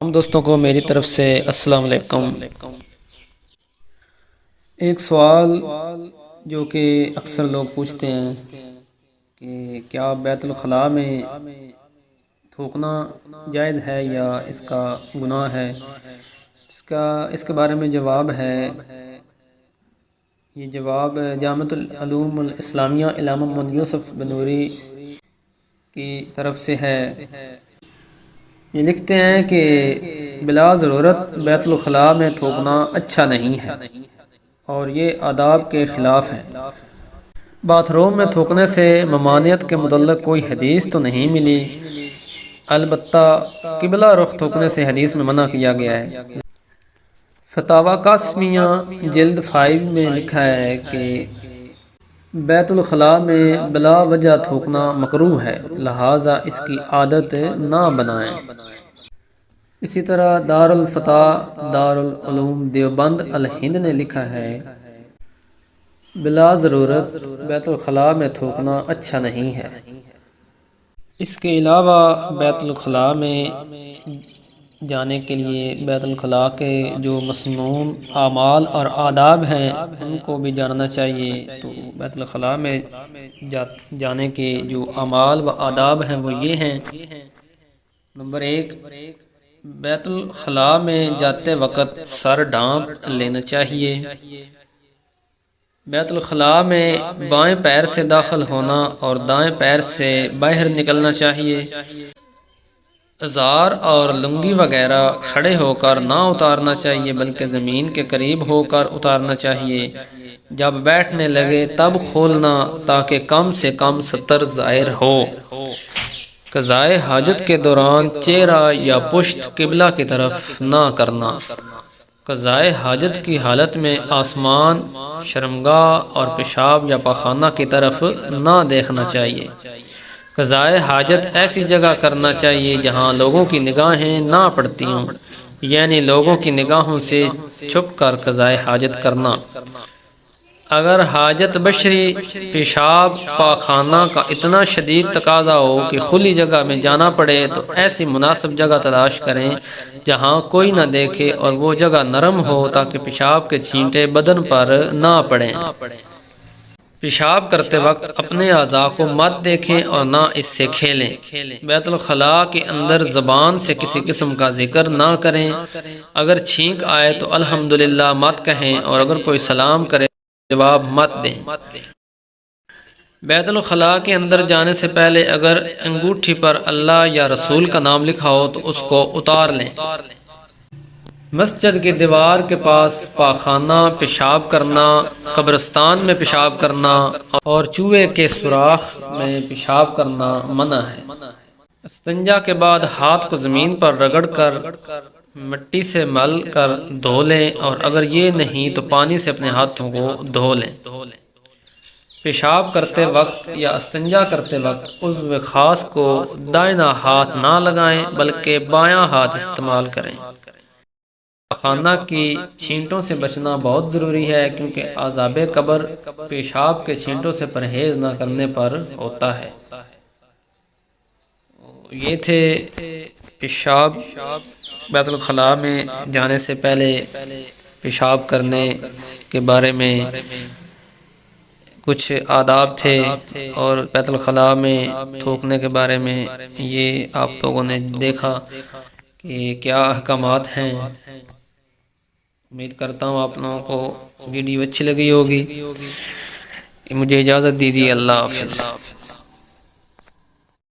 ہم دوستوں کو میری طرف سے السلام علیکم۔ ایک سوال جو کہ اکثر لوگ پوچھتے ہیں کہ کیا بیت الخلاء میں تھوکنا جائز ہے یا اس کا گناہ ہے؟ اس کے بارے میں جواب ہے، یہ جواب جامعۃ العلوم الاسلامیہ علامہ محمد یوسف بنوری کی طرف سے ہے۔ یہ لکھتے ہیں کہ بلا ضرورت بیت الخلاء میں تھوکنا اچھا نہیں ہے اور یہ آداب کے خلاف ہے۔ باتھ روم میں تھوکنے سے ممانعت کے متعلق کوئی حدیث تو نہیں ملی، البتہ قبلہ رخ تھوکنے سے حدیث میں منع کیا گیا ہے۔ فتاوی قاسمیہ جلد 5 میں لکھا ہے کہ بیت الخلاء میں بلا وجہ تھوکنا مکروہ ہے، لہٰذا اس کی عادت نہ بنائیں۔ اسی طرح دارالفتویٰ دارالعلوم دیوبند الہند نے لکھا ہے، بلا ضرورت بیت الخلاء میں تھوکنا اچھا نہیں ہے۔ اس کے علاوہ بیت الخلاء میں جانے کے لیے بیت الخلاء کے جو مسنون اعمال اور آداب ہیں ان کو بھی جاننا چاہیے۔ تو بیت الخلاء میں جانے کے جو اعمال و آداب ہیں وہ یہ ہیں۔ نمبر 1، بیت الخلاء میں جاتے وقت سر ڈھانپ لینا چاہیے۔ بیت الخلاء میں بائیں پیر سے داخل ہونا اور دائیں پیر سے باہر نکلنا چاہیے۔ ازار اور لنگی وغیرہ کھڑے ہو کر نہ اتارنا چاہیے بلکہ زمین کے قریب ہو کر اتارنا چاہیے۔ جب بیٹھنے لگے تب کھولنا تاکہ کم سے کم ستر ظاہر ہو۔ قضائے حاجت کے دوران چہرہ یا پشت قبلہ کی طرف نہ کرنا۔ قضائے حاجت کی حالت میں آسمان، شرمگاہ اور پیشاب یا پاخانہ کی طرف نہ دیکھنا چاہیے۔ قضائے حاجت ایسی جگہ کرنا چاہیے جہاں لوگوں کی نگاہیں نہ پڑتی ہوں، یعنی لوگوں کی نگاہوں سے چھپ کر قضائے حاجت کرنا۔ اگر حاجت بشری پیشاب پاخانہ کا اتنا شدید تقاضا ہو کہ کھلی جگہ میں جانا پڑے تو ایسی مناسب جگہ تلاش کریں جہاں کوئی نہ دیکھے اور وہ جگہ نرم ہو تاکہ پیشاب کے چھینٹے بدن پر نہ پڑیں۔ پیشاب کرتے وقت اپنے اعضاء کو مت دیکھیں اور نہ اس سے کھیلیں۔ بیت الخلاء کے اندر زبان سے کسی قسم کا ذکر نہ کریں۔ اگر چھینک آئے تو الحمدللہ مت کہیں اور اگر کوئی سلام کرے جواب مت دیں۔ بیت الخلاء کے اندر جانے سے پہلے اگر انگوٹھی پر اللہ یا رسول کا نام لکھا ہو تو اس کو اتار لیں۔ مسجد کی دیوار کے پاس پاخانہ پیشاب کرنا، قبرستان میں پیشاب کرنا اور چوہے کے سوراخ میں پیشاب کرنا منع ہے۔ استنجا کے بعد ہاتھ کو زمین پر رگڑ کر مٹی سے مل کر دھو لیں اور اگر یہ نہیں تو پانی سے اپنے ہاتھوں کو دھو لیں۔ پیشاب کرتے وقت یا استنجا کرتے وقت عضو خاص کو دائیں ہاتھ نہ لگائیں بلکہ بایاں ہاتھ استعمال کریں۔ پاخانہ کی چھینٹوں سے بچنا بہت ضروری ہے کیونکہ عذاب قبر پیشاب کے چھینٹوں سے پرہیز نہ کرنے پر ہوتا ہے۔ یہ تھے پیشاب بیت الخلاء میں جانے سے پہلے پیشاب کرنے کے بارے میں کچھ آداب تھے اور بیت الخلاء میں تھوکنے کے بارے میں یہ آپ لوگوں نے دیکھا کہ کیا احکامات ہیں۔ امید کرتا ہوں آپ لوگوں کو ویڈیو اچھی لگی ہوگی۔ مجھے اجازت دیجیے، اللہ حافظ۔